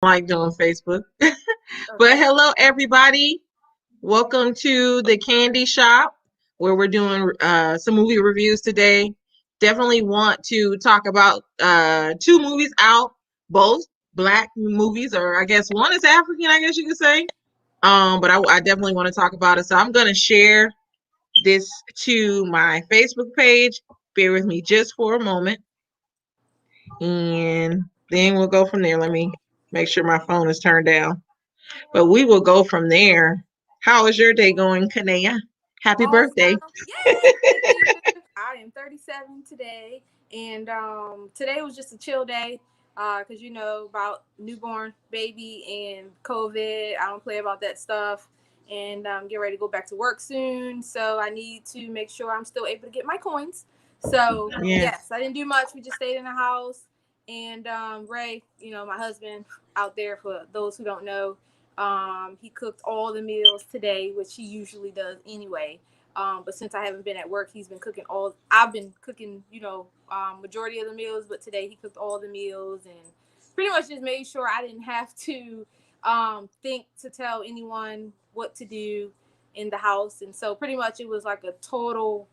like doing Facebook. But Okay. hello, everybody. Welcome to the Candy Shop, where we're doing some movie reviews today. Definitely want to talk about two movies out, both black movies, or I guess one is African, I guess you could say. But I definitely want to talk about it. So I'm going to share this to my Facebook page. Bear with me just for a moment, and then we'll go from there. Let me make sure my phone is turned down. But we will go from there. How is your day going, Kanea? Happy birthday. Awesome. Yay. Thank you. I am 37 today. And today was just a chill day. Because about newborn baby and COVID. I don't play about that stuff. And get ready to go back to work soon. So I need to make sure I'm still able to get my coins. So Yes. yes, I didn't do much. We just stayed in the house. And Ray, my husband out there, for those who don't know, he cooked all the meals today, which he usually does anyway. But since I haven't been at work, he's been cooking all. I've been cooking, majority of the meals. But today he cooked all the meals and pretty much just made sure I didn't have to think to tell anyone what to do in the house. And so pretty much it was like a total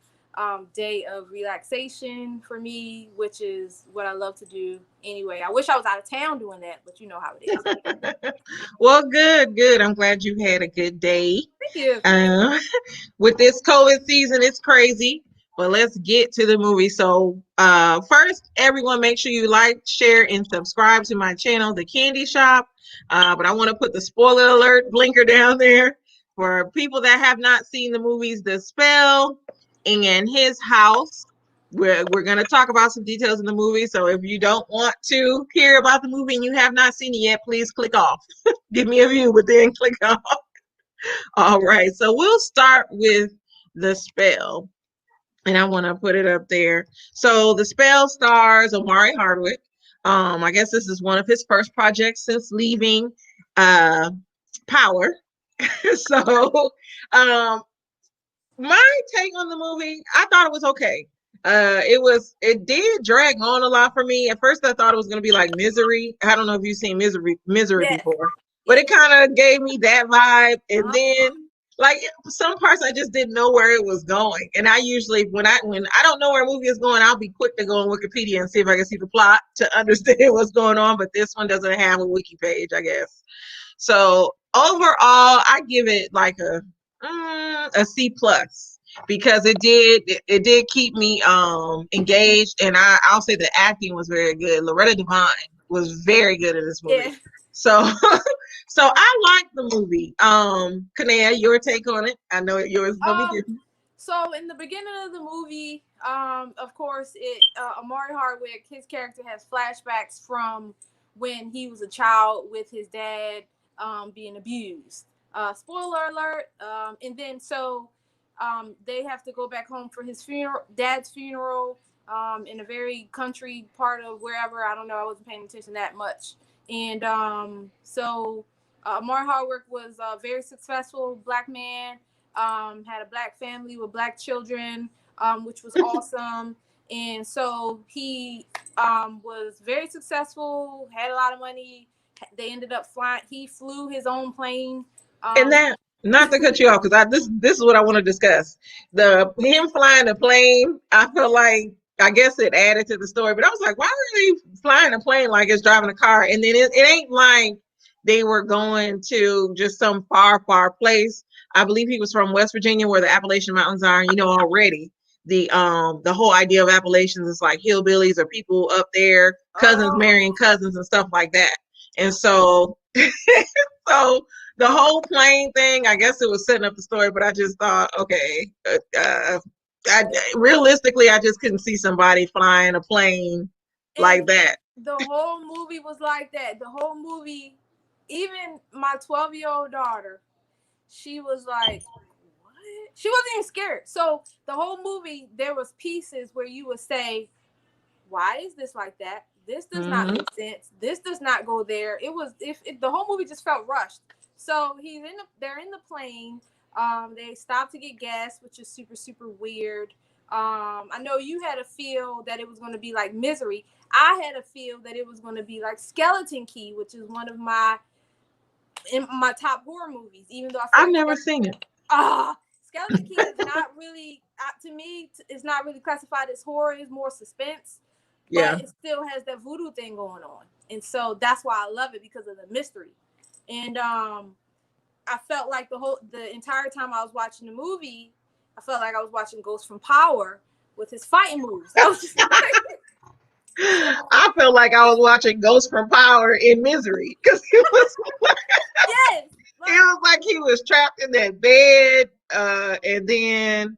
day of relaxation for me, which is what I love to do anyway. I wish I was out of town doing that, but you know how it is. Well, good, good. I'm glad you had a good day. Thank you. Uh, with this COVID season, it's crazy. But let's get to the movie. So, first, everyone, make sure you like, share, and subscribe to my channel, The Candy Shop. But I want to put the spoiler alert blinker down there for people that have not seen the movies The Spell and His House. We're going to talk about some details in the movie. So, if you don't want to hear about the movie and you have not seen it yet, please click off. Give me a view, but then click off. All right. So, we'll start with The Spell, and I want to put it up there. So The Spell stars Omari Hardwick. I guess this is one of his first projects since leaving uh, Power. So um, my take on the movie, I thought it was okay. It did drag on a lot for me. At first I thought it was gonna be like Misery. I don't know if you've seen Misery Yes. before, but Yeah. it kind of gave me that vibe. And Uh-huh. then like some parts I just didn't know where it was going. And I usually when I don't know where a movie is going, I'll be quick to go on Wikipedia and see if I can see the plot to understand what's going on. But this one doesn't have a wiki page, I guess. So overall, I give it like a C plus because it did keep me engaged, and I'll say the acting was very good. Loretta Devine was very good in this movie. Yeah. So so I like the movie. Kanea, your take on it? I know yours is gonna be Um. different. So in the beginning of the movie, of course, Amari Hardwick, his character has flashbacks from when he was a child with his dad being abused. Spoiler alert. And then they have to go back home for his dad's funeral, in a very country part of wherever. I don't know. I wasn't paying attention that much. And Amari Hardwick was a very successful black man, had a black family with black children, which was awesome. And so he was very successful, had a lot of money. They ended up flying. He flew his own plane. And Um, that, not to cut you off, because I this is what I want to discuss. The him flying the plane, I feel like I guess it added to the story, but I was like, why are they flying a plane like it's driving a car? And then it ain't like they were going to just some far place. I believe he was from West Virginia, where the Appalachian Mountains are. You know, already the whole idea of Appalachians is like hillbillies or people up there, cousins oh, marrying cousins and stuff like that. And so so the whole plane thing, I guess it was setting up the story, but I just thought, okay, I, realistically, I just couldn't see somebody flying a plane and like that. the whole movie was like that. The whole movie, even my 12-year-old daughter, she was like, what? She wasn't even scared. So the whole movie, there was pieces where you would say, why is this like that? This does not Mm-hmm. make sense. This does not go there. It was if the whole movie just felt rushed. So they're in the plane. They stop to get gas, which is super super weird. I know you had a feel that it was going to be like Misery. I had a feel that it was going to be like Skeleton Key, which is one of my top horror movies. Even though I've never seen it. Skeleton Key is not really to me. It's not really classified as horror. It's more suspense. Yeah. But it still has that voodoo thing going on, and so that's why I love it, because of the mystery. And I felt like the entire time I was watching the movie, I felt like I was watching Ghost from Power with his fighting moves. I was just I felt like I was watching Ghost from Power in Misery, because it was yes, it was like he was trapped in that bed, and then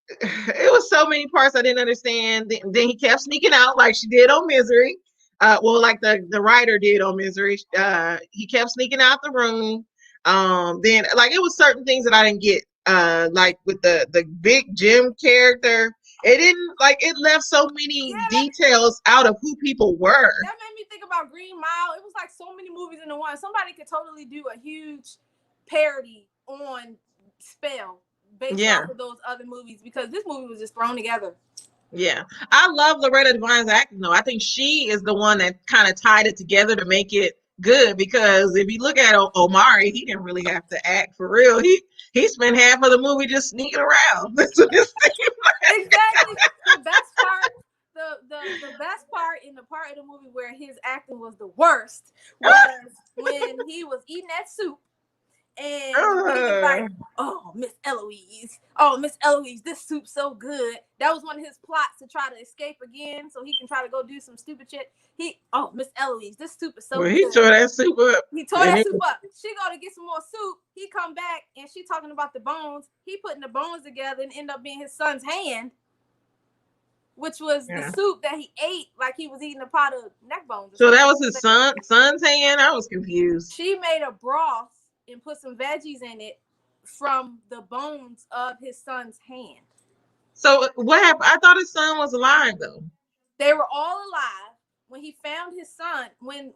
it was so many parts I didn't understand. Then he kept sneaking out like she did on Misery. Well, like the writer did on Misery. He kept sneaking out the room. Then like it was certain things that I didn't get. Like with the big Jim character, it didn't like it left so many details out of who people were. That made me think about Green Mile. It was like so many movies in the one. Somebody could totally do a huge parody on Spell based off of those other movies, because this movie was just thrown together. Yeah, I love Loretta Devine's acting though. I think she is the one that kind of tied it together to make it good, because if you look at Omari, he didn't really have to act for real. He spent half of the movie just sneaking around. That's what it seemed like. Exactly. The best part, the best part in the part of the movie where his acting was the worst was when he was eating that soup. And he was like, "Oh, Miss Eloise, this soup's so good." That was one of his plots, to try to escape again, so he can try to go do some stupid shit. Miss Eloise, this soup is so good. He tore that soup up. He tore that soup up. She go to get some more soup. He come back and she talking about the bones. He putting the bones together and end up being his son's hand, which was the soup that he ate, like he was eating a pot of neck bones. So that was his son's hand? I was confused. She made a broth and put some veggies in it from the bones of his son's hand. So what happened? I thought his son was alive though. They were all alive when he found his son. When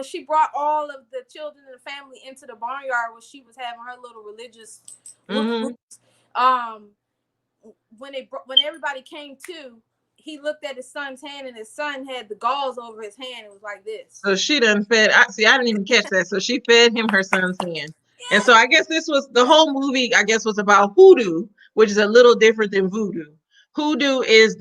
she brought all of the children in the family into the barnyard where she was having her little religious when everybody came to, he looked at his son's hand, and his son had the gauze over his hand. It was like this. So she done fed. I didn't even catch that. So she fed him her son's hand. Yeah. And so I guess this was the whole movie. I guess was about hoodoo, which is a little different than voodoo. Hoodoo is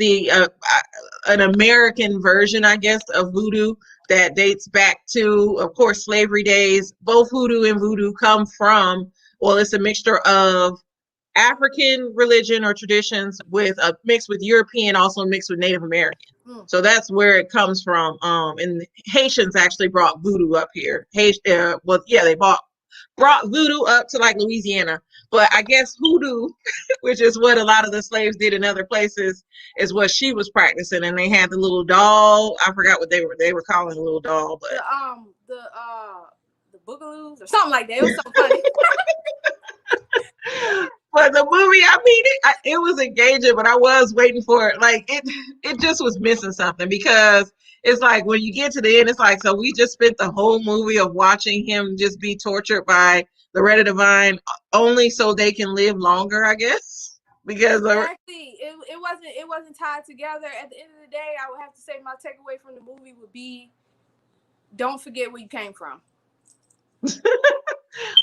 an American version, I guess, of voodoo that dates back to, of course, slavery days. Both hoodoo and voodoo come from, well, it's a mixture of African religion or traditions with a mixed with European, also mixed with Native American. So that's where it comes from. And Haitians actually brought voodoo up here. They brought voodoo up to like Louisiana. But I guess hoodoo, which is what a lot of the slaves did in other places, is what she was practicing. And they had the little doll. I forgot what they were calling the little doll, but the boogaloos or something like that. It was so funny. But the movie, I mean, it was engaging, but I was waiting for it. Like it just was missing something, because it's like when you get to the end, it's like, so we just spent the whole movie of watching him just be tortured by Loretta Devine only so they can live longer, I guess. Because exactly, it wasn't tied together. At the end of the day, I would have to say my takeaway from the movie would be, don't forget where you came from.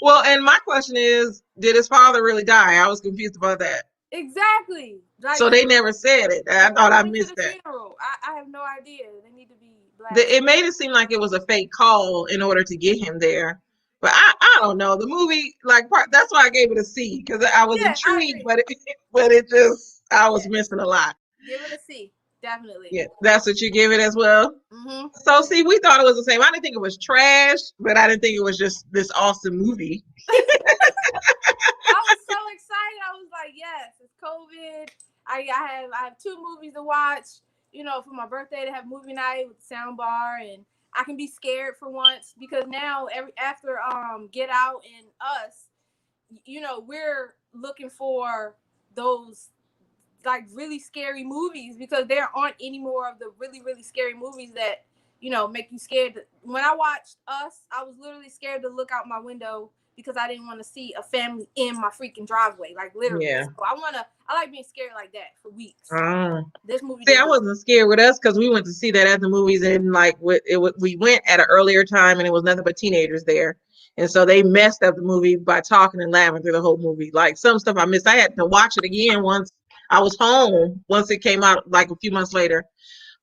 Well, and my question is, did his father really die? I was confused about that. Exactly. Like, so they never said it. I thought I missed that. I have no idea. They need to be black. It made it seem like it was a fake call in order to get him there. But I don't know. The movie, like, that's why I gave it a C, because I was intrigued, but it just, I was missing a lot. Give it a C. Definitely. Yeah, that's what you give it as well. Mm-hmm. So see, we thought it was the same. I didn't think it was trash, but I didn't think it was just this awesome movie. I was so excited. I was like, yes, it's COVID. I have 2 movies to watch. You know, for my birthday to have movie night with the sound bar, and I can be scared for once, because now after Get Out and Us, you know, we're looking for those like really scary movies, because there aren't any more of the really, really scary movies that, you know, make you scared. When I watched Us, I was literally scared to look out my window because I didn't want to see a family in my freaking driveway, like literally. Yeah. So I like being scared like that for weeks. This movie. See, I wasn't scared with us because we went to see that at the movies, and like we went at an earlier time, and it was nothing but teenagers there, and so they messed up the movie by talking and laughing through the whole movie. Like some stuff I missed, I had to watch it again once I was home, once it came out, like a few months later.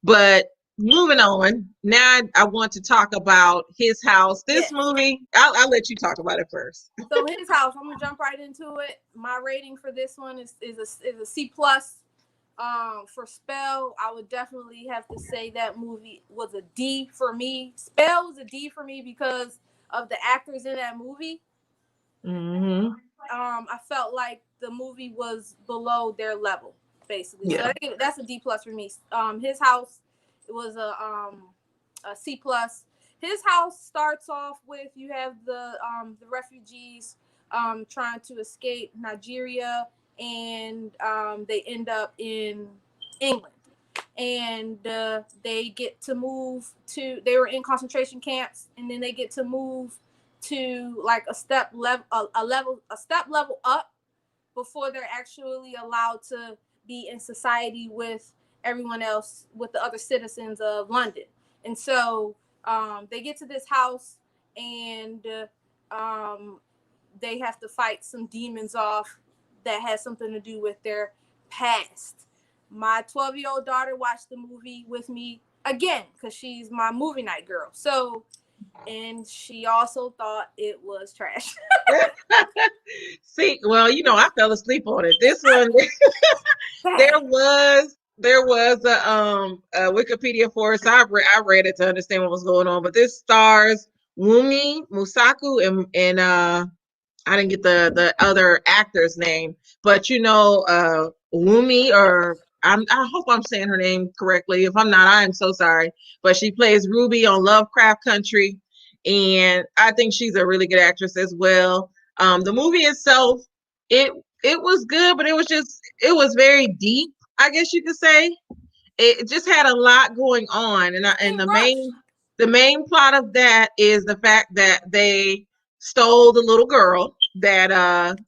But moving on, now I want to talk about His House. This movie, I'll let you talk about it first. So His House, I'm gonna jump right into it. My rating for this one is a C plus. For Spell, I would definitely have to say that movie was a D for me. Spell was a D for me because of the actors in that movie. Mm-hmm. I felt like the movie was below their level, basically. Yeah. So that's a D plus for me. His House, it was a C plus. His House starts off with, you have the refugees trying to escape Nigeria, and they end up in England, and they get to move to, they were in concentration camps, and then they get to move to like a step level up before they're actually allowed to be in society with everyone else, with the other citizens of London. And so they get to this house, and they have to fight some demons off that has something to do with their past. My 12-year-old daughter watched the movie with me again because she's my movie night girl. So, and she also thought it was trash. See, well, I fell asleep on it. This one, there was a Wikipedia for it. So I read it to understand what was going on. But this stars Wumi Musaku and I didn't get the other actor's name, but Wumi, or I hope I'm saying her name correctly. If I'm not, I am so sorry. But she plays Ruby on Lovecraft Country, and I think she's a really good actress as well. The movie itself, it was good, but it was very deep, I guess you could say. It just had a lot going on, and the main plot of that is the fact that they stole the little girl that had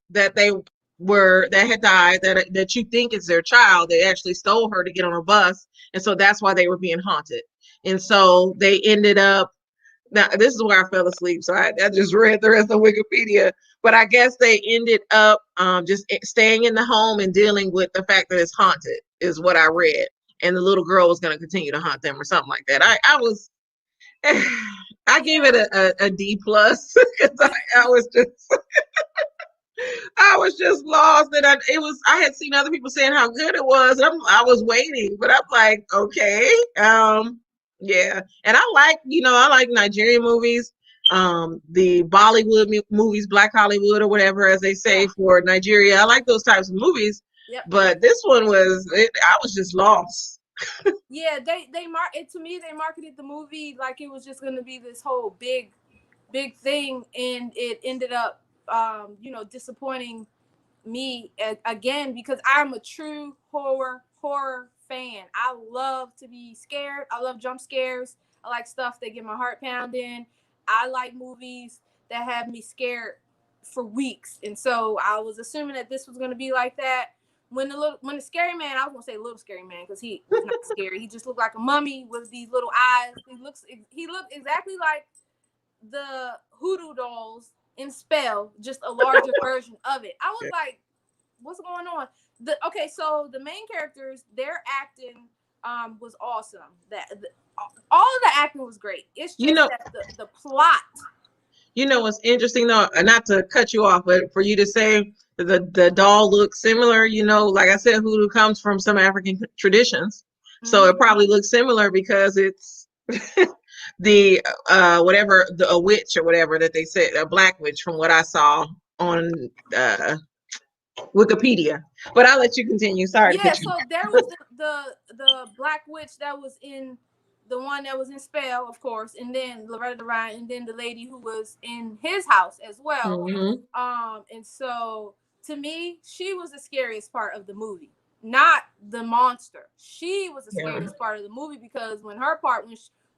died, that you think is their child. They actually stole her to get on a bus, and so that's why they were being haunted. And so they ended up. Now, this is where I fell asleep, so I just read the rest of Wikipedia. But I guess they ended up just staying in the home and dealing with the fact that it's haunted, is what I read. And the little girl was going to continue to haunt them or something like that. I gave it a D plus because I was just I was just lost, and I had seen other people saying how good it was. I was waiting, but I'm like, okay, yeah. And I like Nigerian movies, the Bollywood movies, Black Hollywood or whatever, as they say for Nigeria. I like those types of movies. Yep. But this one I was just lost. Yeah, to me they marketed the movie like it was just going to be this whole big thing, and it ended up disappointing me again, because I'm a true horror fan. I love to be scared. I love jump scares. I like stuff that get my heart pounding. I like movies that have me scared for weeks, and so I was assuming that this was going to be like that. When the scary man, I was gonna say little scary man because he was not scary. He just looked like a mummy with these little eyes. He looked exactly like the hoodoo dolls in Spell, just a larger version of it. I was like, what's going on? So the main characters, their acting was awesome. All of the acting was great. It's just that the plot. What's interesting though, not to cut you off, but for you to say the doll looks similar, like I said, hoodoo comes from some African traditions. Mm-hmm. So it probably looks similar because it's the whatever, a witch or whatever that they said, a black witch from what I saw on Wikipedia. But I'll let you continue. Sorry. Yeah, so there was the black witch that was in the one that was in Spell, of course, and then Loretta Ryan, and then the lady who was in His House as well. Mm-hmm. And so to me, she was the scariest part of the movie, not the monster. She was the scariest part of the movie because when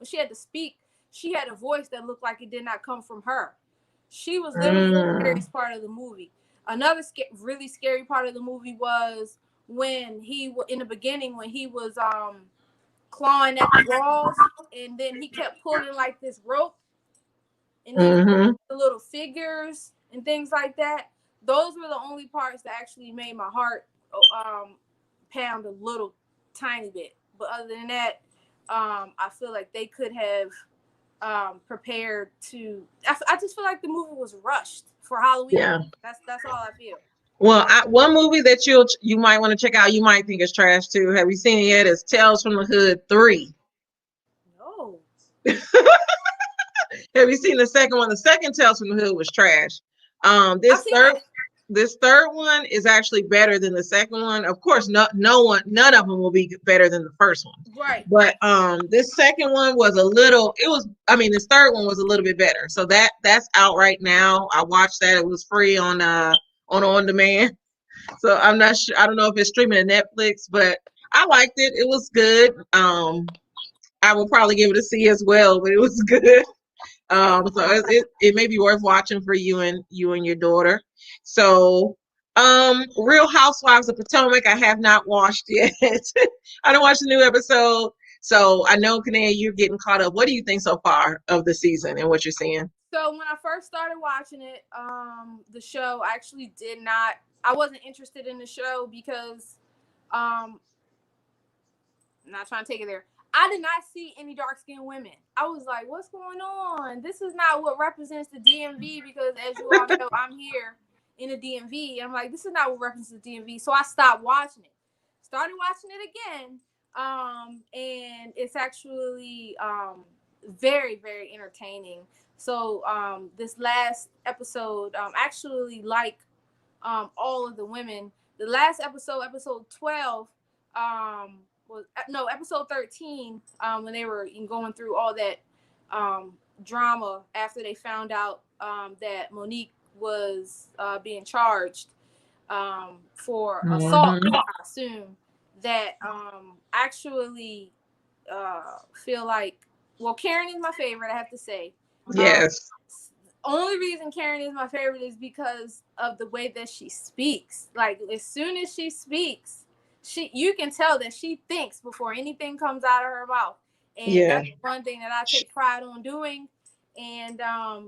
she had to speak, she had a voice that looked like it did not come from her. She was literally the scariest part of the movie. Another really scary part of the movie was when in the beginning when he was clawing at the walls, and then he kept pulling like this rope, and then the little figures and things like that. Those were the only parts that actually made my heart pound a little tiny bit. But other than that, I feel like they could have prepared to. I just feel like the movie was rushed for Halloween. Yeah, that's all I feel. well, one movie that you might want to check out, you might think is trash too. Have you seen it yet? It's Tales from the Hood 3. No. Have you seen the second one? The second Tales from the Hood was trash. I've seen that. This third one is actually better than the second one. Of course, none of them will be better than the first one. Right. But this second one was this third one was a little bit better. So that's out right now. I watched that. It was free on demand. So I'm not sure. I don't know if it's streaming to Netflix, but I liked it. It was good. I will probably give it a C as well, but it was good. So it may be worth watching for you and your daughter. So, Real Housewives of Potomac, I have not watched yet. I don't watch the new episode. So I know, Kanae, you're getting caught up. What do you think so far of the season and what you're seeing? So when I first started watching it, the show, I wasn't interested in the show because, I'm not trying to take it there. I did not see any dark-skinned women. I was like, what's going on? This is not what represents the DMV, because as you all know, I'm here in the DMV. And I'm like, this is not what represents the DMV. So I stopped watching it. Started watching it again. And it's actually very, very entertaining. So this last episode, actually like all of the women. The last episode, episode 12, episode 13, when they were going through all that drama after they found out that Monique was being charged for assault. I assume that actually feel like, well, Karen is my favorite, I have to say. Yes. Only reason Karen is my favorite is because of the way that she speaks. Like, as soon as she speaks, you can tell that she thinks before anything comes out of her mouth. And that's one thing that I take pride on doing. And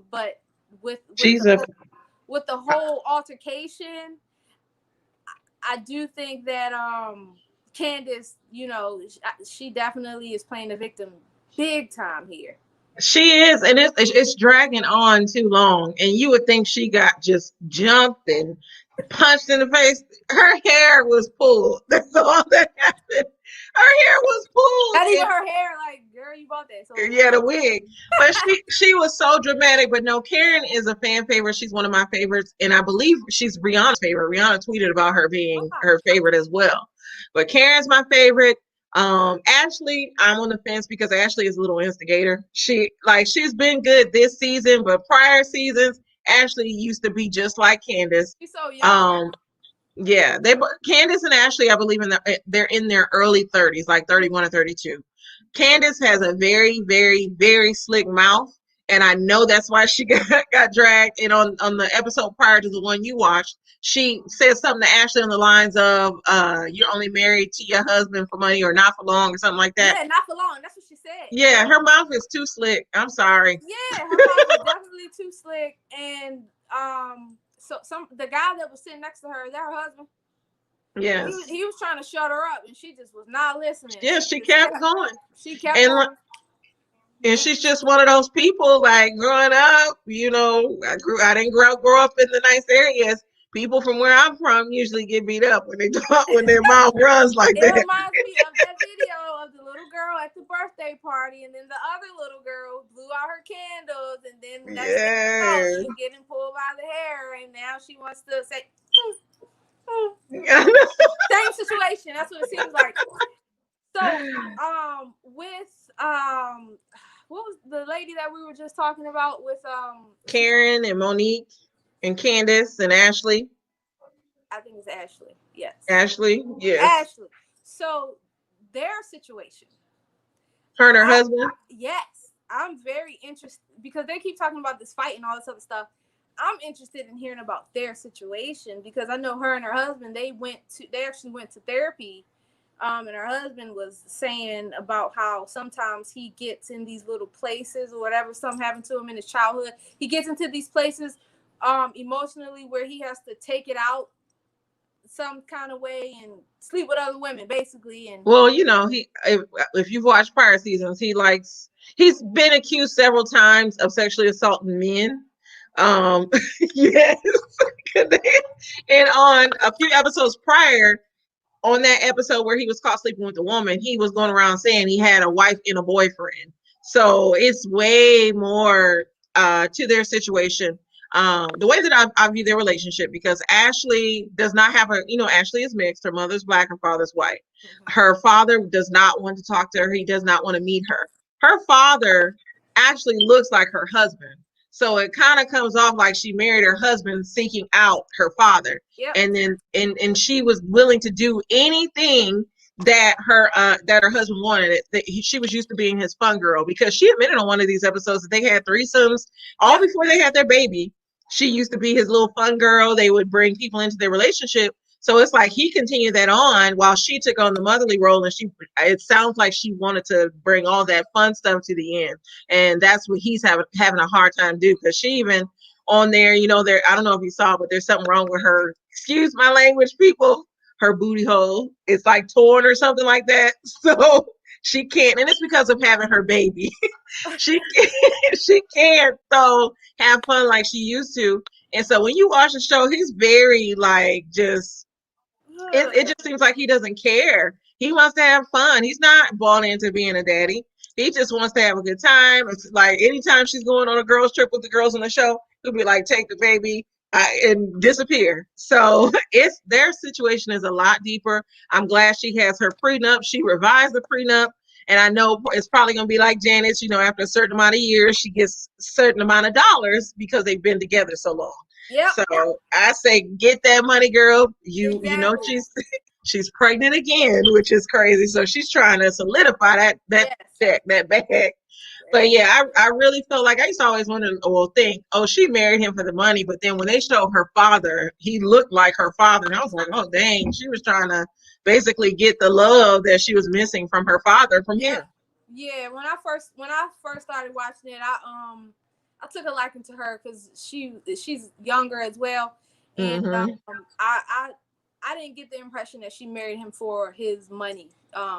but with the whole altercation, I do think that Candace, she definitely is playing the victim big time here. She is, and it's dragging on too long. And you would think she got just jumped and punched in the face. Her hair was pulled. That's all that happened. Her hair was pulled. Not even her hair, like, girl, you bought that. So yeah, the wig. But she was so dramatic. But no, Karen is a fan favorite. She's one of my favorites, and I believe she's Rihanna's favorite. Rihanna tweeted about her being her favorite as well. But Karen's my favorite. Ashley, I'm on the fence because Ashley is a little instigator. She's been good this season, but prior seasons, Ashley used to be just like Candace. She's so young. Yeah, Candace and Ashley, I believe they're in their early 30s, like 31 or 32. Candace has a very, very, very slick mouth, and I know that's why she got dragged. And on the episode prior to the one you watched, she said something to Ashley on the lines of, "You're only married to your husband for money, or not for long," or something like that. Yeah, not for long. That's what she said. Yeah, her mouth is too slick. I'm sorry. Yeah, her mouth is definitely too slick. And so the guy that was sitting next to her, is that her husband? Yeah. He was trying to shut her up, and she just was not listening. Yeah, she kept going. She kept going. And she's just one of those people, like, growing up, I didn't grow up in the nice areas. People from where I'm from usually get beat up when their mouth runs like that. It reminds me of that video of the little girl at the birthday party, and then the other little girl blew out her candles, and then she was getting pulled by the hair, and now she wants to say, same situation. That's what it seems like. So, with what was the lady that we were just talking about with Karen and Monique and Candace and Ashley? I think it's Ashley. Yes. Ashley. Yes. Ashley. So their situation. Her and her husband. Yes, I'm very interested because they keep talking about this fight and all this other stuff. I'm interested in hearing about their situation, because I know her and her husband, they actually went to therapy. And her husband was saying about how sometimes he gets in these little places or whatever, something happened to him in his childhood. He gets into these places emotionally where he has to take it out some kind of way and sleep with other women, basically. And well, if you've watched prior seasons, he's been accused several times of sexually assaulting men. Yes. And on a few episodes prior, on that episode where he was caught sleeping with a woman, he was going around saying he had a wife and a boyfriend. So it's way more to their situation. The way that I view their relationship, because Ashley does not have Ashley is mixed. Her mother's black, her father's white. Her father does not want to talk to her. He does not want to meet her. Her father actually looks like her husband. So it kind of comes off like she married her husband seeking out her father. Yep. And then and she was willing to do anything that her husband wanted. She was used to being his fun girl, because she admitted on one of these episodes that they had threesomes all before they had their baby. She used to be his little fun girl. They would bring people into their relationship. So it's like he continued that on while she took on the motherly role, and it sounds like she wanted to bring all that fun stuff to the end. And that's what he's having a hard time do, because she even on there, I don't know if you saw, but there's something wrong with her. Excuse my language, people. Her booty hole is like torn or something like that. So she can't, and it's because of having her baby. she can't have fun like she used to. And so when you watch the show, he's very like it just seems like he doesn't care. He wants to have fun. He's not bought into being a daddy. He just wants to have a good time. It's like anytime she's going on a girls trip with the girls on the show, he'll be like, take the baby and disappear. So their situation is a lot deeper. I'm glad she has her prenup. She revised the prenup. And I know it's probably going to be like Janice, after a certain amount of years, she gets a certain amount of dollars because they've been together so long. Yeah. So I say, get that money, girl. You know she's pregnant again, which is crazy. So she's trying to solidify that check, that bag. But yeah, I really felt like I used to always wonder, think, she married him for the money. But then when they showed her father, he looked like her father. And I was like, oh, dang, she was trying to basically get the love that she was missing from her father from him. Yeah, when I first started watching it, I took a liking to her because she's younger as well. And I didn't get the impression that she married him for his money.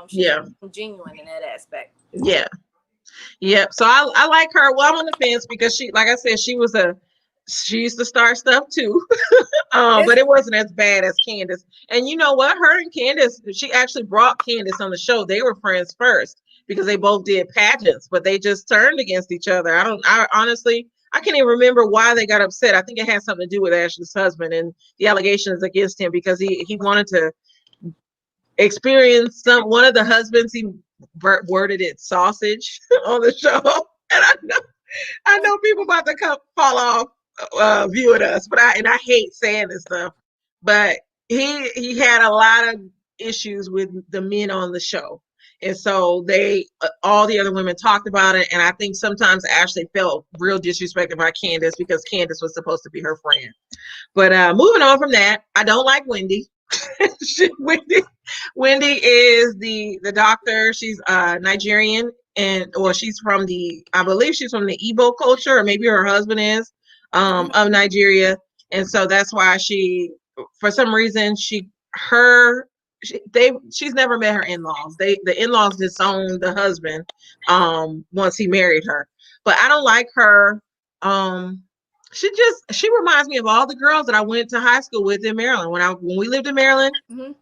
She's genuine in that aspect. Yeah. Yep. So I like her. Well, I'm on the fence because she, like I said, she used to start stuff too. But it wasn't as bad as Candace. And you know what? Her and Candace, she actually brought Candace on the show. They were friends first because they both did pageants, but they just turned against each other. I honestly, I can't even remember why they got upset. I think it had something to do with Ashley's husband and the allegations against him, because he wanted to experience one of the husbands, he worded it sausage on the show. And I know people about to fall off viewing us, but I hate saying this stuff, but he had a lot of issues with the men on the show. And so all the other women talked about it. And I think sometimes Ashley felt real disrespected by Candace because Candace was supposed to be her friend. But moving on from that, I don't like Wendy. Wendy is the doctor. She's Nigerian, she's from I believe she's from the Igbo culture, or maybe her husband is of Nigeria. And so that's why for some reason, she's never met her in-laws. The in-laws disowned the husband once he married her. But I don't like her. She reminds me of all the girls that I went to high school with in Maryland. When we lived in Maryland,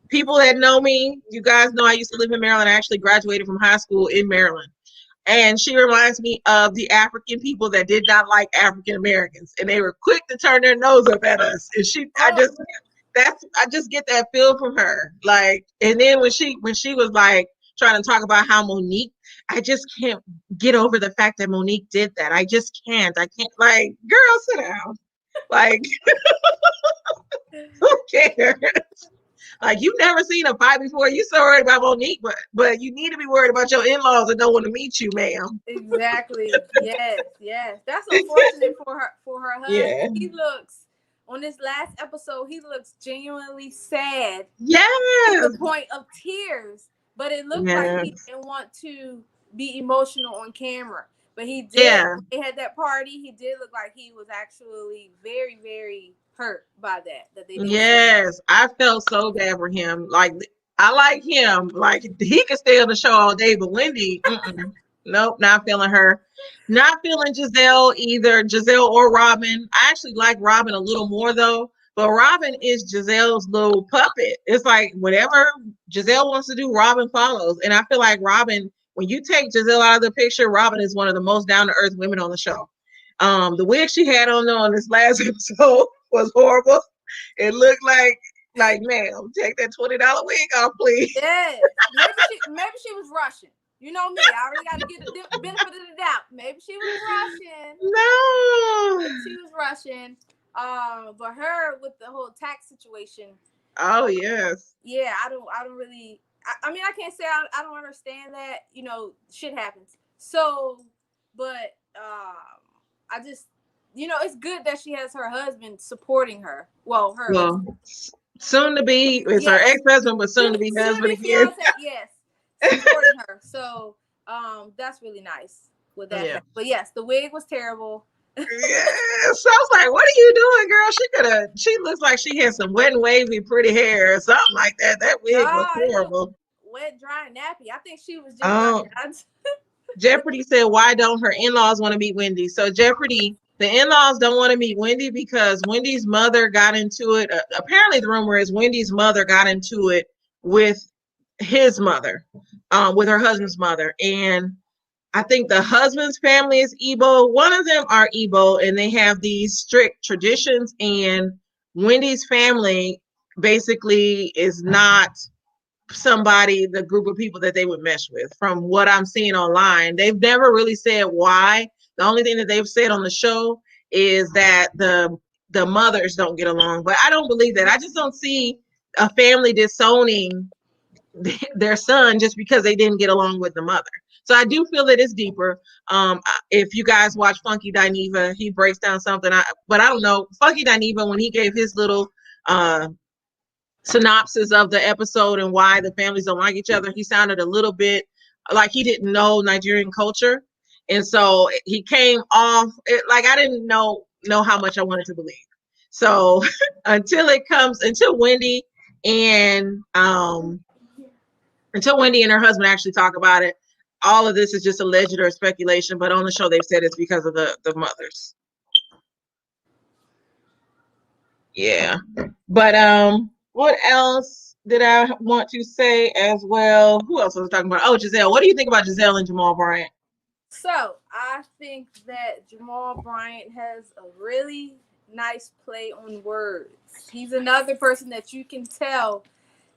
people that know me, you guys know I used to live in Maryland. I actually graduated from high school in Maryland. And she reminds me of the African people that did not like African Americans, and they were quick to turn their nose up at us. And I just get that feel from her. Like, and then when she was like trying to talk about how Monique, I just can't get over the fact that Monique did that. I just can't. I can't. Like, girl, sit down. Like, who cares? Like you've never seen a fight before. You so worried about Monique, but you need to be worried about your in-laws that don't want to meet you, ma'am. Exactly. Yes, yes. That's unfortunate for her Yeah. husband. He looks on this last episode, he looks genuinely sad to Yes. the point of tears. But it looked like he Yes. didn't want to be emotional on camera. But he did. Yeah. When they had that party, he did look like he was actually very, very hurt by that they didn't. Yes. I felt so bad for him. Like I like him. Like he could stay on the show all day, but Wendy, nope, not feeling her. Not feeling Giselle either. Giselle or Robin. I actually like Robin a little more though. But Robin is Giselle's little puppet. It's like whatever Giselle wants to do, Robin follows. And I feel like Robin, when you take Giselle out of the picture, Robin is one of the most down to earth women on the show. The wig she had on this last episode was horrible. It looked like, ma'am, take that $20 wig off, please. Yes. Maybe she was rushing. You know me. I already got to get the benefit of the doubt. Maybe she was rushing. No. Maybe she was rushing. But her with the whole tax situation. Oh yes. Yeah, I don't really. I mean, I can't say I don't understand that. You know, shit happens. So, but I just, it's good that she has her husband supporting her. Well, soon to be, it's her ex-husband, but soon to be husband again. Fiance, yes, supporting her. So, that's really nice with that. Yeah. But yes, the wig was terrible. Yeah. So I was like, what are you doing, girl? She looks like she had some wet and wavy pretty hair or something like that. That wig was horrible. Wet, dry, and nappy. I think she was just Jeopardy said, why don't her in-laws want to meet Wendy? So Jeopardy, the in-laws don't want to meet Wendy because Wendy's mother got into it. Apparently the rumor is Wendy's mother got into it with his mother, with her husband's mother. And I think the husband's family is Igbo. One of them are Igbo, and they have these strict traditions. And Wendy's family basically is not the group of people that they would mesh with. From what I'm seeing online, they've never really said why. The only thing that they've said on the show is that the mothers don't get along. But I don't believe that. I just don't see a family disowning their son just because they didn't get along with the mother. So I do feel that it's deeper. If you guys watch Funky Dineva, he breaks down something. But I don't know. Funky Dineva, when he gave his little synopsis of the episode and why the families don't like each other, he sounded a little bit like he didn't know Nigerian culture. And so he came off like I didn't know how much I wanted to believe. So until Wendy and her husband actually talk about it, all of this is just alleged or speculation, but on the show they've said it's because of the mothers. Yeah. But what else did I want to say as well? Who else was I talking about? Oh, Giselle. What do you think about Giselle and Jamal Bryant? So I think that Jamal Bryant has a really nice play on words. He's another person that you can tell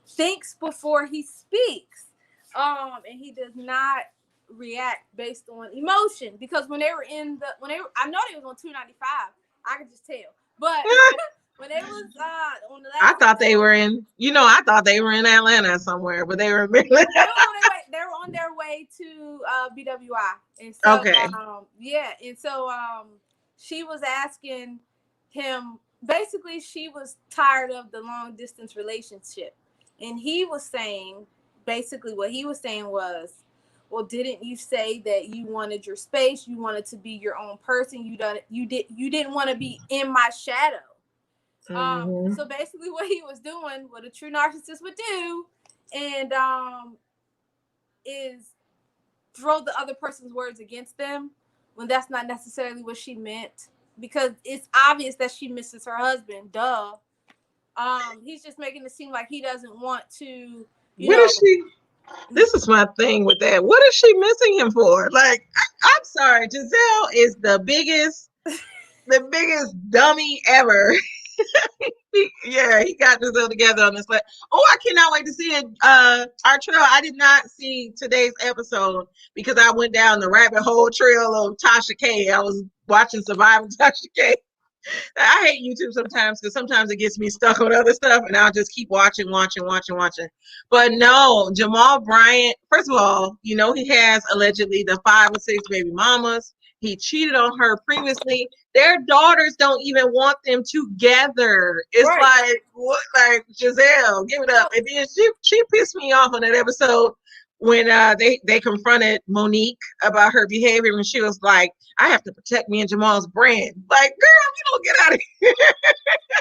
thinks before he speaks. And he does not react based on emotion, because when I know they was on 295, I could just tell. But when they was on the last, I thought they were in Atlanta somewhere, but they were in Maryland. They were on their way to BWI, and so okay. And so she was asking him. Basically, she was tired of the long distance relationship, and he was saying, basically what he was saying was, well, didn't you say that you wanted your space? You wanted to be your own person. You didn't want to be in my shadow. Mm-hmm. So basically what he was doing, what a true narcissist would do, and is throw the other person's words against them when that's not necessarily what she meant, because it's obvious that she misses her husband. Duh. He's just making it seem like he doesn't want to. This is my thing with that. What is she missing him for? Like, I'm sorry, Giselle is the biggest dummy ever. He got Giselle together on this. Like, I cannot wait to see it. Our trail. I did not see today's episode because I went down the rabbit hole trail of Tasha K. I was watching Survivor Tasha K. I hate YouTube sometimes because sometimes it gets me stuck on other stuff and I'll just keep watching. But no, Jamal Bryant, first of all, he has allegedly the 5 or 6 baby mamas. He cheated on her previously. Their daughters don't even want them together. It's Right. like, what? Like, Giselle, give it up. And then she pissed me off on that episode when they confronted Monique about her behavior, and she was like, I have to protect me and Jamal's brand. Like, girl, you don't get out of here.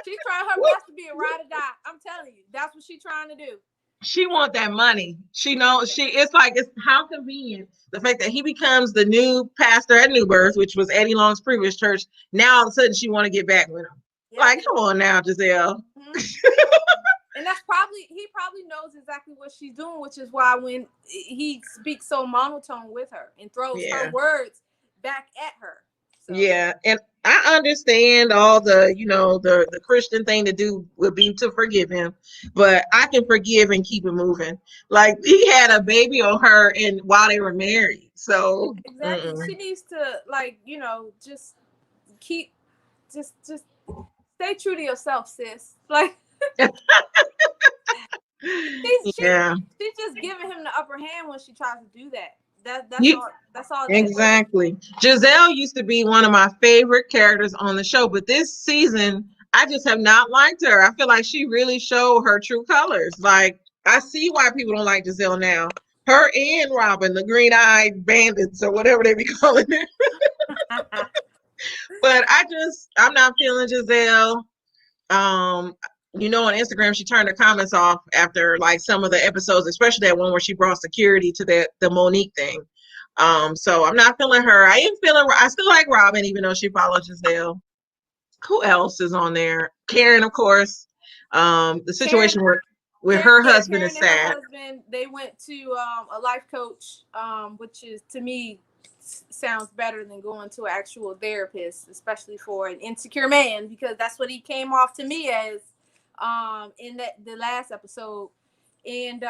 She's trying her best to be a ride or die. I'm telling you, that's what she's trying to do. She want that money. She knows it's how convenient the fact that he becomes the new pastor at New Birth, which was Eddie Long's previous church. Now all of a sudden she want to get back with him. Yep. Like, come on now, Giselle. Mm-hmm. And he probably knows exactly what she's doing, which is why when he speaks so monotone with her and throws her words back at her. So. Yeah, and I understand all the, the Christian thing to do would be to forgive him, but I can forgive and keep it moving. Like, he had a baby on her and while they were married. So exactly, she needs to just keep just stay true to yourself, sis. Like she's just giving him the upper hand when she tries to do that. That's all. Exactly. Giselle used to be one of my favorite characters on the show, but this season I just have not liked her. I feel like she really showed her true colors. Like, I see why people don't like Giselle now. Her and Robin, the green-eyed bandits or whatever they be calling it. But I'm not feeling Giselle. On Instagram, she turned her comments off after like some of the episodes, especially that one where she brought security to the Monique thing. So I'm not feeling her. I still like Robin, even though she follows Giselle. Who else is on there? Karen, of course. The situation with her husband is sad. Her husband, they went to a life coach, which is, to me, sounds better than going to an actual therapist, especially for an insecure man, because that's what he came off to me as in the last episode. And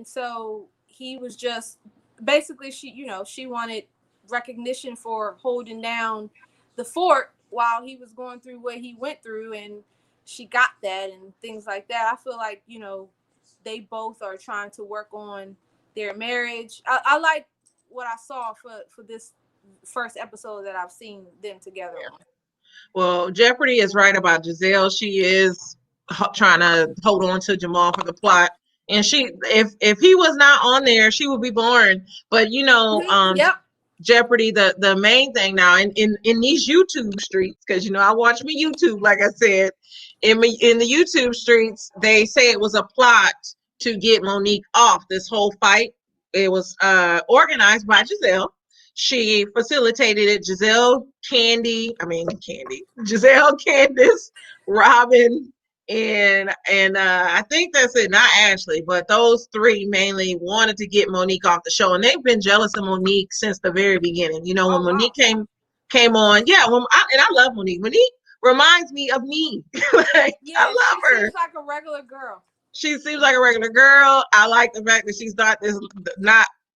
so he was just basically, she wanted recognition for holding down the fort while he was going through what he went through, and she got that and things like that. I feel like, they both are trying to work on their marriage. I like what I saw for this first episode that I've seen them together. Yeah. Well, Jeopardy is right about Giselle. She is trying to hold on to Jamal for the plot. And if he was not on there, she would be boring. But Jeopardy, the main thing now in these YouTube streets, because I watch me YouTube, like I said, in the YouTube streets, they say it was a plot to get Monique off this whole fight. It was organized by Giselle. She facilitated it. Giselle, Candace, Robin, and I think that's it. Not Ashley, but those three mainly wanted to get Monique off the show, and they've been jealous of Monique since the very beginning. When Monique came on, I love Monique. Monique reminds me of me. I love her. She seems like a regular girl. She seems like a regular girl. I like the fact that she's not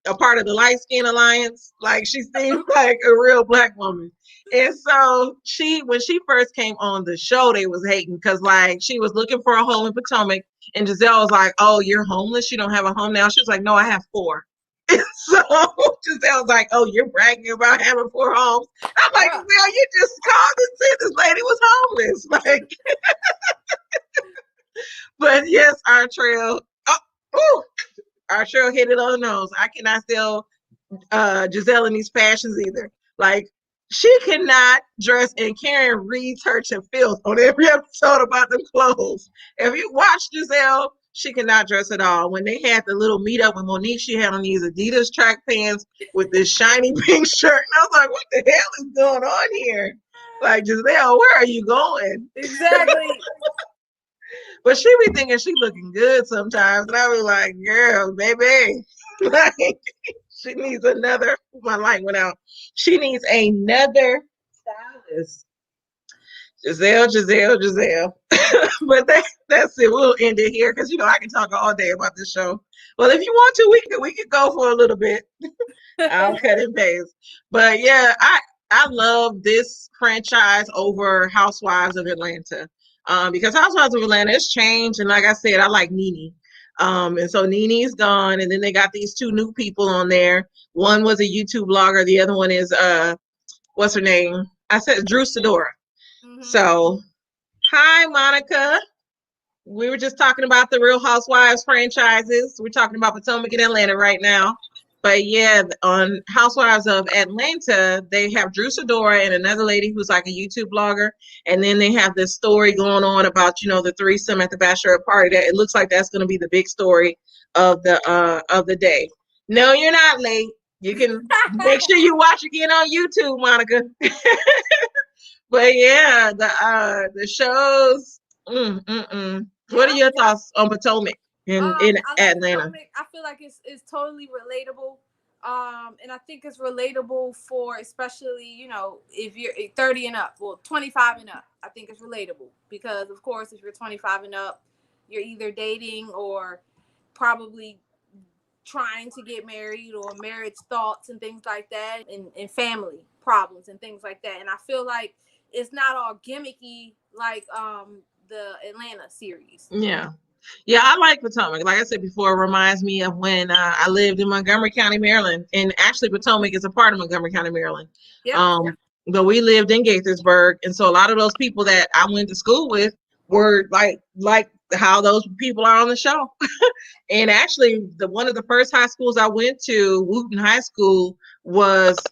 a part of the Light Skin Alliance. Like, she seems like a real Black woman. And so when she first came on the show, they was hating because, like, she was looking for a home in Potomac, and Giselle was like, "Oh, you're homeless? You don't have a home now?" She was like, "No, I have 4." And so Giselle was like, "Oh, you're bragging about having 4 homes?" I'm like, "Well, you just called and said this lady was homeless." Like, but yes, our trail hit it on the nose. I cannot sell Giselle in these fashions either. Like, she cannot dress, and Karen reads her to filth on every episode about them clothes. If you watch Giselle, she cannot dress at all. When they had the little meetup with Monique, she had on these Adidas track pants with this shiny pink shirt. And I was like, what the hell is going on here? Like, Giselle, where are you going? Exactly. But she be thinking she looking good sometimes. And I was like, girl, baby. Like, she needs another. My light went out. She needs another stylist. Giselle. But that's it. We'll end it here because I can talk all day about this show. Well, if you want to, we could go for a little bit. I'll cut and paste. But yeah, I love this franchise over Housewives of Atlanta. Because Housewives of Atlanta has changed, and like I said, I like Nene. And so Nene's gone, and then they got these two new people on there. One was a YouTube blogger, the other one is what's her name? I said Drew Sidora. Mm-hmm. So hi Monica. We were just talking about the Real Housewives franchises. We're talking about Potomac and Atlanta right now. But yeah, on Housewives of Atlanta, they have Drew Sidora and another lady who's like a YouTube blogger. And then they have this story going on about, the threesome at the bachelorette party. That it looks like that's going to be the big story of the day. No, you're not late. You can make sure you watch again on YouTube, Monica. But yeah, the shows. What are Yeah. your thoughts on Potomac in I like Atlanta? Potomac. I feel like it's totally relatable. And I think it's relatable for especially, if you're 30 and up, well, 25 and up. I think it's relatable because, of course, if you're 25 and up, you're either dating or probably trying to get married or marriage thoughts and things like that, and family problems and things like that. And I feel like it's not all gimmicky like the Atlanta series. Yeah. Yeah, I like Potomac. Like I said before, it reminds me of when I lived in Montgomery County, Maryland. And actually, Potomac is a part of Montgomery County, Maryland. Yep. But we lived in Gaithersburg. And so a lot of those people that I went to school with were like how those people are on the show. And actually, one of the first high schools I went to, Wooten High School,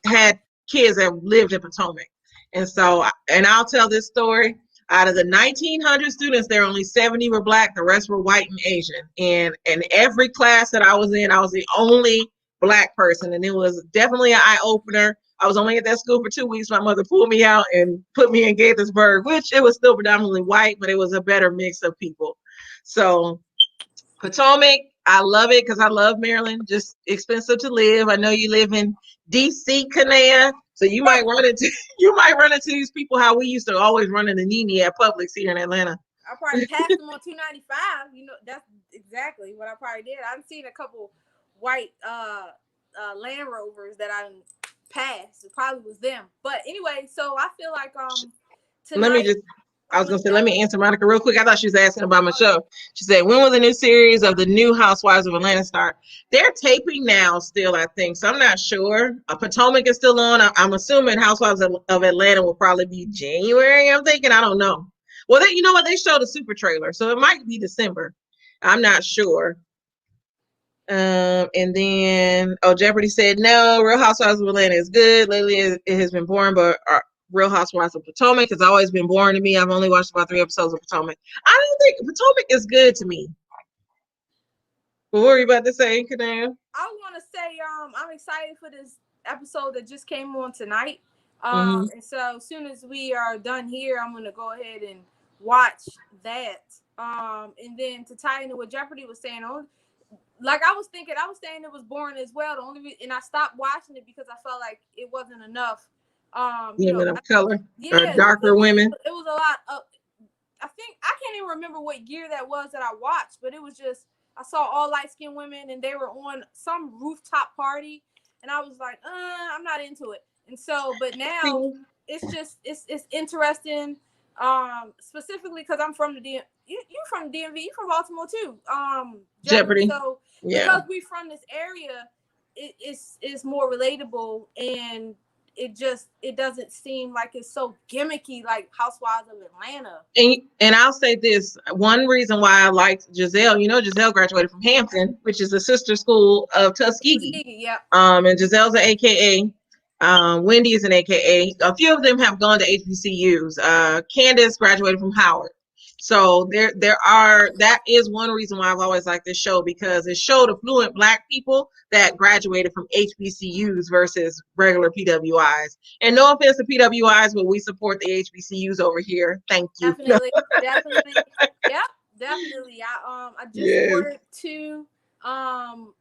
had kids that lived in Potomac. And so, and I'll tell this story. Out of the 1,900 students, there only 70 were black. The rest were white and Asian. And in every class that I was in, I was the only black person. And it was definitely an eye opener. I was only at that school for 2 weeks. My mother pulled me out and put me in Gaithersburg, which it was still predominantly white, but it was a better mix of people. So Potomac, I love it because I love Maryland. Just expensive to live. I know you live in DC, Kanea, so you might run into these people how we used to always run into Nene at Publix here in Atlanta. I probably passed them on 295. That's exactly what I probably did. I've seen a couple white Land Rovers that I passed. It probably was them. But anyway, so I feel like tonight. I was gonna say, let me answer Monica real quick. I thought she was asking about my show. She said, when will the new series of the new Housewives of Atlanta start? They're taping now still, I think. So I'm not sure. Potomac is still on. I'm assuming Housewives of Atlanta will probably be January. I'm thinking. I don't know. Well, you know what? They showed a super trailer, so it might be December. I'm not sure. And then Jeopardy said no. Real Housewives of Atlanta is good. Lately, it has been boring, but Real Housewives of Potomac has always been boring to me. I've only watched about 3 episodes of Potomac. I don't think Potomac is good to me. What were you about to say, Kanaya? I want to say I'm excited for this episode that just came on tonight. And so as soon as we are done here, I'm going to go ahead and watch that. And then to tie into what Jeopardy was saying, like I was saying it was boring as well. And I stopped watching it because I felt like it wasn't enough. Women of color, or darker women. It was a lot of. I think I can't even remember what year that was that I watched, but it was just I saw all light-skinned women and they were on some rooftop party, and I was like, I'm not into it. And so, but now it's just it's interesting, specifically because I'm from the DMV. You're from the DMV. You're from Baltimore too. Jeopardy. So because we from this area, it's more relatable, and it doesn't seem like it's so gimmicky like Housewives of Atlanta. And I'll say this, one reason why I liked Giselle, Giselle graduated from Hampton, which is a sister school of Tuskegee. Yeah. And Giselle's an AKA. Wendy is an AKA. A few of them have gone to HBCUs. Candace graduated from Howard. So that is one reason why I've always liked this show, because it showed affluent black people that graduated from HBCUs versus regular PWIs. And no offense to PWIs, but we support the HBCUs over here. Thank you. Definitely. Yep, definitely. I just ordered 2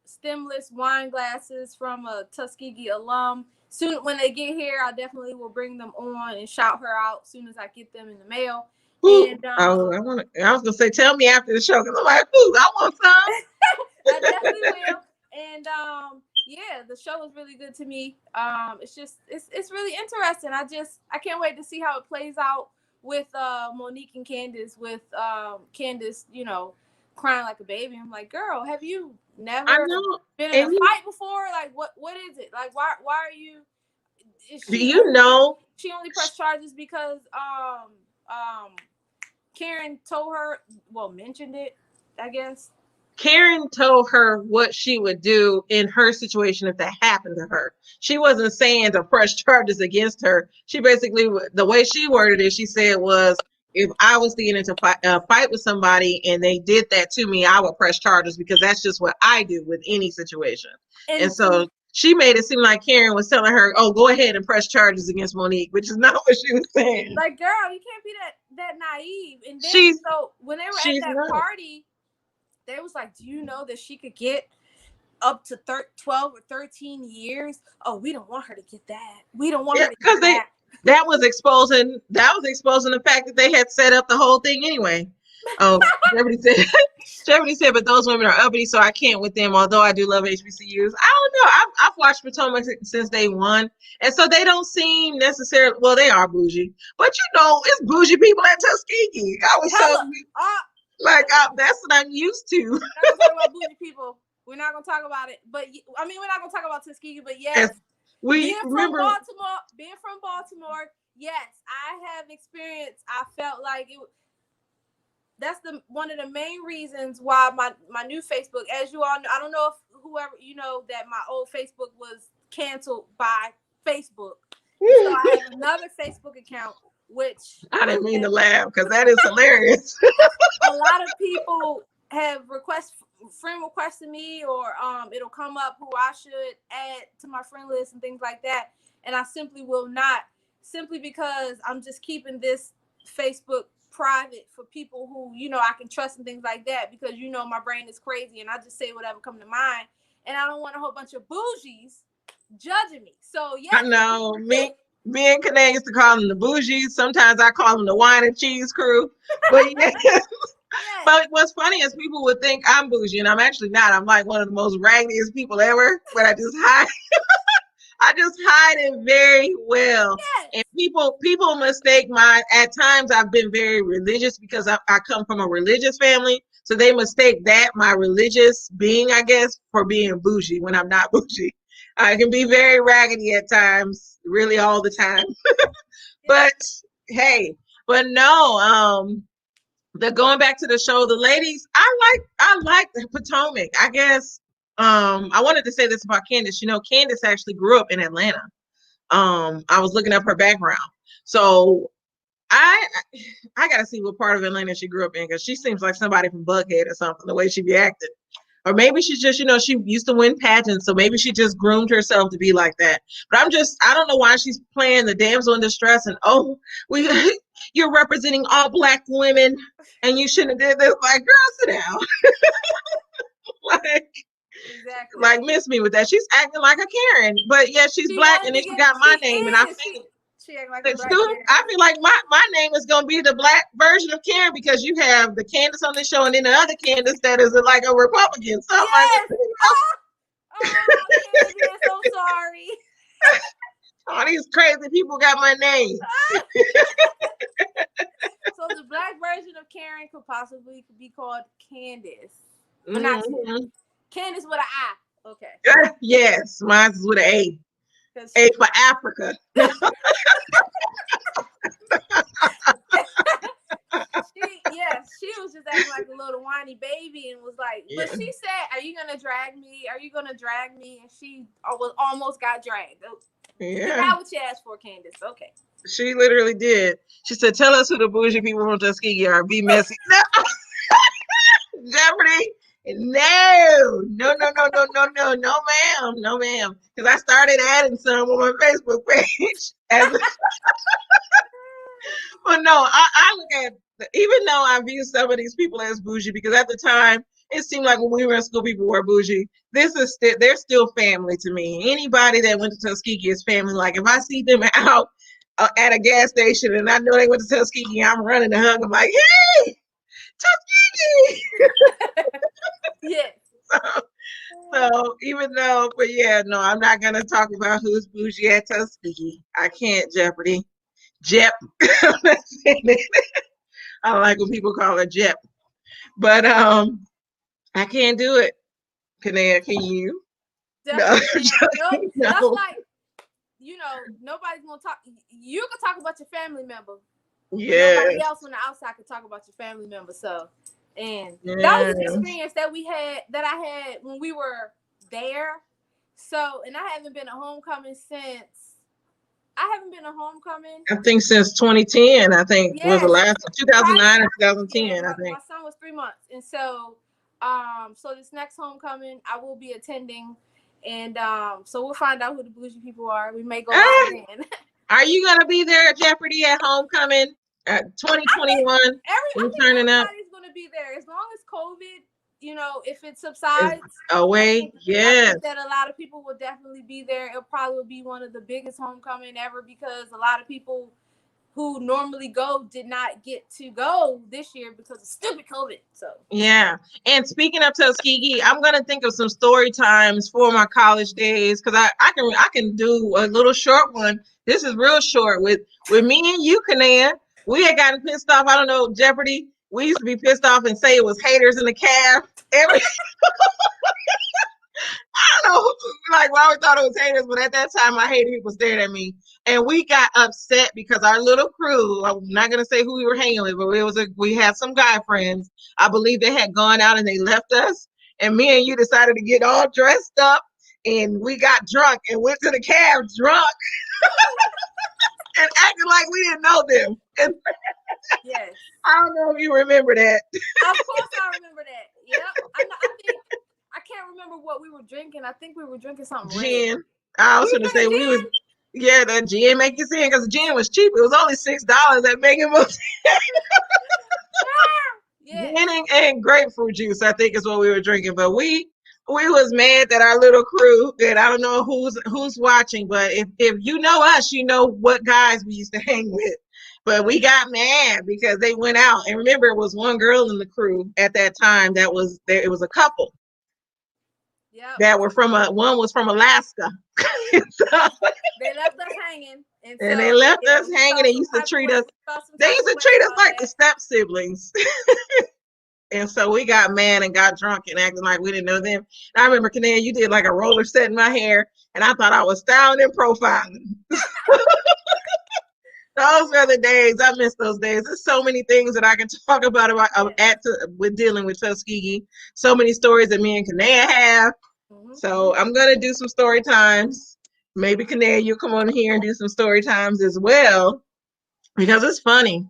stemless wine glasses from a Tuskegee alum. Soon when they get here, I definitely will bring them on and shout her out as soon as I get them in the mail. And, I was gonna say, tell me after the show, because I'm like, I want some. I definitely will. And yeah, the show was really good to me. It's just it's really interesting. I can't wait to see how it plays out with Monique and Candace. With Candace, crying like a baby. I'm like, girl, have you I never know. been in a And fight before? Like, what is it? Like, why are you? Is do you know she only pressed charges because Karen told her, well, mentioned it, I guess. Karen told her what she would do in her situation if that happened to her. She wasn't saying to press charges against her. She basically, the way she worded it, she said was, if I was to get into a fight with somebody and they did that to me, I would press charges because that's just what I do with any situation. And so she made it seem like Karen was telling her, "Oh, go ahead and press charges against Monique," which is not what she was saying. Like, girl, you can't be that naive. And then so when they were at that party, they was like, "Do you know that she could get up to 12 or 13 years? Oh, we don't want her to get that. We don't want her to get that." That was exposing the fact that they had set up the whole thing anyway. Oh, Jeopardy said, but those women are uppity, so I can't with them. Although I do love HBCUs, I don't know. I've watched Potomac since day one, and so they don't seem necessarily. Well, they are bougie, but it's bougie people at Tuskegee. I was that's what I'm used to. We're not gonna talk about bougie people. We're not gonna talk about it, but I mean, we're not gonna talk about Tuskegee. But yes, being from Baltimore, yes, I have experienced. I felt like it. That's one of the main reasons why my new Facebook, as you all know, I don't know if whoever that my old Facebook was canceled by Facebook. So I have another Facebook account, which I didn't mean to laugh because that is hilarious. A lot of people have friend requested me, or it'll come up who I should add to my friend list and things like that. And I simply will not, simply because I'm just keeping this Facebook private for people who, I can trust and things like that, because, my brain is crazy and I just say whatever come to mind. And I don't want a whole bunch of bougies judging me. So, yeah. I know. Me and Kanae used to call them the bougies. Sometimes I call them the wine and cheese crew. But But what's funny is people would think I'm bougie, and I'm actually not. I'm like one of the most raggediest people ever, but I just hide. I just hide it very well. Yes. And people mistake at times I've been very religious because I come from a religious family. So they mistake that, my religious being, I guess, for being bougie when I'm not bougie. I can be very raggedy at times, really all the time. But hey, but no, going back to the show, the ladies, I like the Potomac. I guess I wanted to say this about Candace. Candace actually grew up in Atlanta. I was looking up her background. So I gotta see what part of Atlanta she grew up in, because she seems like somebody from Buckhead or something, the way she be acting. Or maybe she's just, she used to win pageants, so maybe she just groomed herself to be like that. But I don't know why she's playing the damsel in distress and, you're representing all Black women and you shouldn't have did this. Like, girl, sit down. Exactly. Like, miss me with that. She's acting like a Karen, but yeah, she's Black, and then she got my name, and I feel like I feel like my name is gonna be the Black version of Karen, because you have the Candace on the show and then the other Candace that is like a Republican. So yes. Candace, I'm so sorry. All these crazy people got my name. So the Black version of Karen could possibly be called Candace, but not Candace with an I. Okay. Yes, mine's with an A. A for Africa. She was just acting like a little whiny baby and was like, but she said, "Are you gonna drag me? Are you gonna drag me?" And she almost got dragged. Yeah. That's what you asked for, Candace. Okay. She literally did. She said, "Tell us who the bougie people from Tuskegee are. Be messy." Jeopardy. No, ma'am. Because I started adding some on my Facebook page. But no, I look at, even though I view some of these people as bougie, because at the time it seemed like when we were in school, people were bougie. They're still family to me. Anybody that went to Tuskegee is family. Like, if I see them out at a gas station and I know they went to Tuskegee, I'm running to hug them like, "Hey, Tuskegee!" Yeah. So even though, but yeah, no, I'm not gonna talk about who's bougie at Tuskegee. I can't Jeopardy. Jep. I'm not saying it. I don't like when people call her Jep. But I can't do it. Can you? No, Definitely can't. Nope. That's no. like, nobody's gonna talk. You can talk about your family member. Yeah. Nobody else on the outside can talk about your family member. So, and that was an experience that I had when we were there. So, and I haven't been a homecoming since. I haven't been a homecoming. I think since 2010. I think was the last 2009 or 2010. Yeah, I think my son was 3 months, and so so this next homecoming I will be attending, and so we'll find out who the bougie people are. We may go live in. Are you gonna be there at Jeopardy at homecoming 2021? I think everybody's gonna be there as long as COVID, if it subsides away. I think that a lot of people will definitely be there. It'll probably be one of the biggest homecoming ever because a lot of people who normally go did not get to go this year because of stupid COVID. So yeah. And speaking of Tuskegee, I'm gonna think of some story times for my college days because I can do a little short one. This is real short with me and you, Kanan. We had gotten pissed off. I don't know, Jeopardy. We used to be pissed off and say it was haters in the cab. I don't know, like why we thought it was haters, but at that time I hated people staring at me. And we got upset because our little crew, I'm not gonna say who we were hanging with, but we had some guy friends. I believe they had gone out and they left us. And me and you decided to get all dressed up and we got drunk and went to the cab drunk and acted like we didn't know them. And yes. I don't know if you remember that. Of course I remember that. Yep. I can't remember what we were drinking. I think we were drinking something gin. Red. I was going to say we was, yeah, that gin make you sin because the gin was cheap. It was only $6 at Mega Most. Yeah. Gin and grapefruit juice, I think, is what we were drinking. But we was mad that our little crew, that I don't know who's watching, but if you know us, you know what guys we used to hang with. But we got mad because they went out. And remember, it was one girl in the crew at that time that was there. It was a couple. Yep. That were one was from Alaska. So, they left us hanging. And they left us hanging and used to treat us. They used to treat us like the step siblings. And so we got mad and got drunk and acting like we didn't know them. And I remember, Kanan, you did like a roller set in my hair, and I thought I was styling and profiling. Those are the days. I miss those days. There's so many things that I can talk about with dealing with Tuskegee. So many stories that me and Kanan have. Mm-hmm. So I'm gonna do some story times. Maybe Kanan, you come on here and do some story times as well, because it's funny.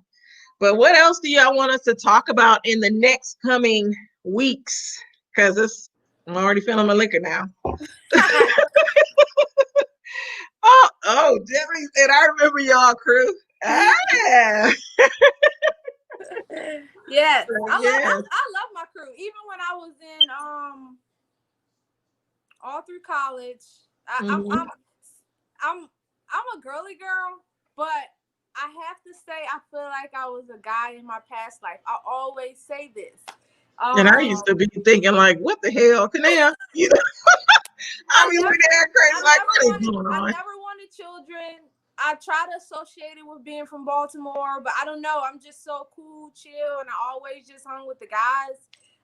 But what else do y'all want us to talk about in the next coming weeks? Because I'm already feeling my liquor now. Oh, Debbie said, I remember y'all crew. Ah. Yes. I love my crew. Even when I was in all through college, I'm a girly girl, but I have to say I feel like I was a guy in my past life. I always say this. And I used to be thinking like, what the hell? You know? I mean, look at that crazy. Like, what is going on? I never wanted children. I try to associate it with being from Baltimore, but I don't know. I'm just so cool, chill, and I always just hung with the guys.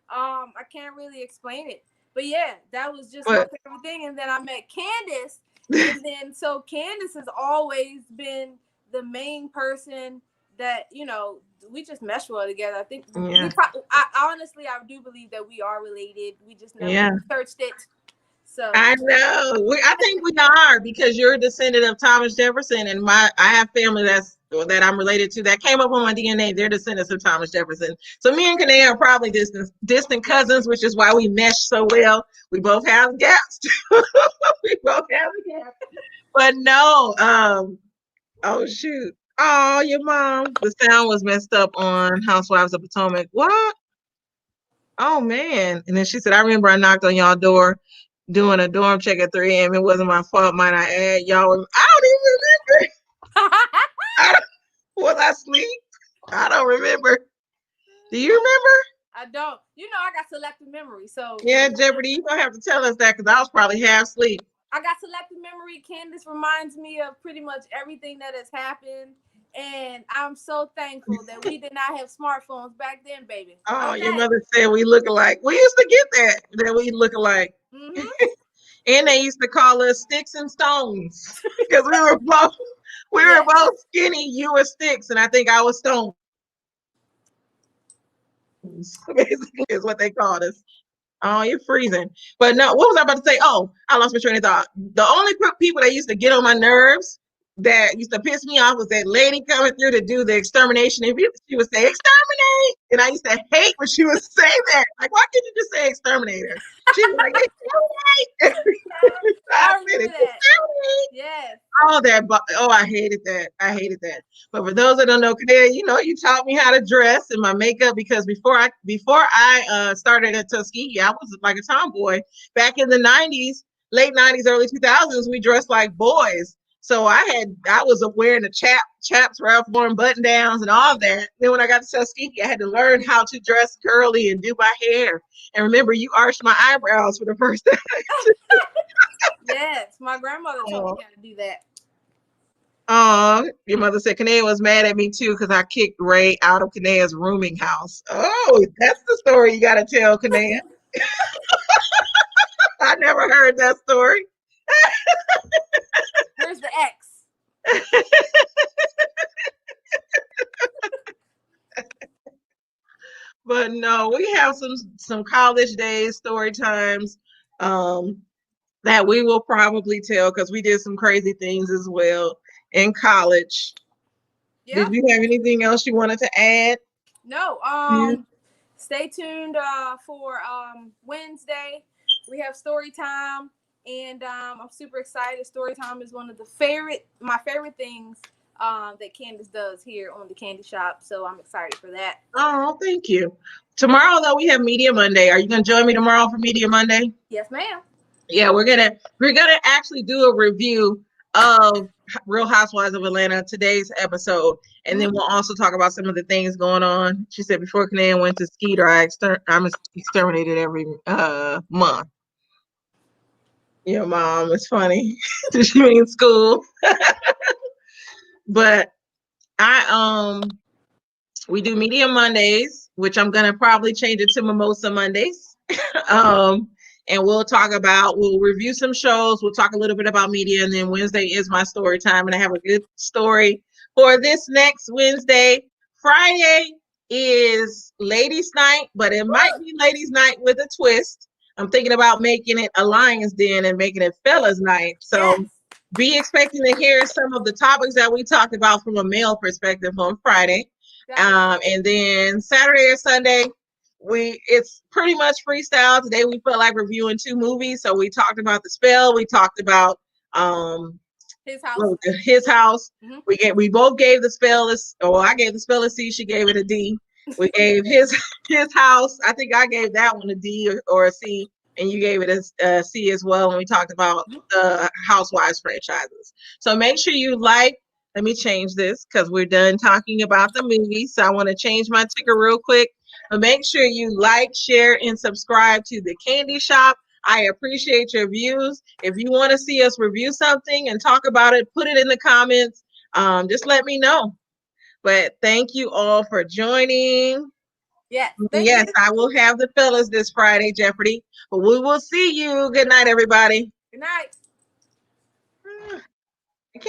I can't really explain it. But yeah, that was just my favorite thing. And then I met Candace. And then so Candace has always been the main person that, we just mesh well together. I think honestly, I do believe that we are related. We just never searched it. So I know. I think we are, because you're a descendant of Thomas Jefferson, and I have family that I'm related to that came up on my DNA. They're descendants of Thomas Jefferson. So me and Kanan are probably distant cousins, which is why we mesh so well. We both have gaps. We both have a gap. But no, oh shoot. Oh, your mom. The sound was messed up on Housewives of Potomac. What? Oh man. And then she said, I remember I knocked on y'all door doing a dorm check at 3 a.m. It wasn't my fault, might I add. Y'all, I don't even remember. Was I asleep? I don't remember. Do you remember? I don't. I got selective memory. So Yeah, Jeopardy, you're gonna have to tell us that because I was probably half asleep. I got selective memory. Candace reminds me of pretty much everything that has happened. And I'm so thankful that we did not have smartphones back then, baby. Oh, Okay. your mother said we look alike. We used to get that we look alike. Mm-hmm. And they used to call us sticks and stones because we were both skinny. You were sticks, and I think I was stones. Basically, is what they called us. Oh, you're freezing. But no, what was I about to say? Oh, I lost my train of thought. The only people that used to get on my nerves, that used to piss me off, was that lady coming through to do the extermination. If she would say exterminate, and I used to hate when she would say that. Like, why can't you just say exterminator? She was like, exterminate. I remember that. Yes. All that. I hated that. I hated that. But for those that don't know, Kadea, you taught me how to dress and my makeup, because before I started at Tuskegee, I was like a tomboy. Back in the 90s, late 90s, early 2000s, we dressed like boys. So I was wearing the chaps, Ralph Lauren button downs and all that. Then when I got to Tuskegee, I had to learn how to dress girly and do my hair. And remember, you arched my eyebrows for the first time. Yes, my grandmother told me how to do that. Your mother said Kanea was mad at me too because I kicked Ray out of Kanea's rooming house. Oh, that's the story you got to tell, Kanea. I never heard that story. Where's the X? But no, we have some college days story times that we will probably tell because we did some crazy things as well in college. Yeah. Did you have anything else you wanted to add? No. Stay tuned for Wednesday. We have story time, and I'm super excited. Story time is one of my favorite things that Candace does here on the Candy Shop. So I'm excited for that. Oh, thank you. Tomorrow, though, we have Media Monday. Are you going to join me tomorrow for Media Monday? Yes, ma'am. Yeah, we're gonna actually do a review of Real Housewives of Atlanta, today's episode, and then we'll also talk about some of the things going on. She said before Kanea went to Skeeter, I'm exterminated every month. Your mom is funny. She means school. But we do Media Mondays, which I'm gonna probably change it to Mimosa Mondays. And we'll review some shows. We'll talk a little bit about media. And then Wednesday is my story time. And I have a good story for this next Wednesday. Friday is Ladies Night, but it might be Ladies Night with a twist. I'm thinking about making it a Lions Den and making it Fellas Night. So be expecting to hear some of the topics that we talked about from a male perspective on Friday. And then Saturday or Sunday, it's pretty much freestyle. Today we felt like reviewing 2 movies. So we talked about The Spell. We talked about His House. His House. Mm-hmm. We both gave The Spell I gave The Spell a C. She gave it a D. We gave his House. I think I gave that one a D or a C, and you gave it a C as well. And we talked about the Housewives franchises. So make sure you like. Let me change this because we're done talking about the movies. So I want to change my ticker real quick. But make sure you like, share, and subscribe to the Candy Shop. I appreciate your views. If you want to see us review something and talk about it, put it in the comments. Just let me know. But thank you all for joining. Yes. I will have the fellas this Friday, Jeopardy. But we will see you. Good night, everybody. Good night.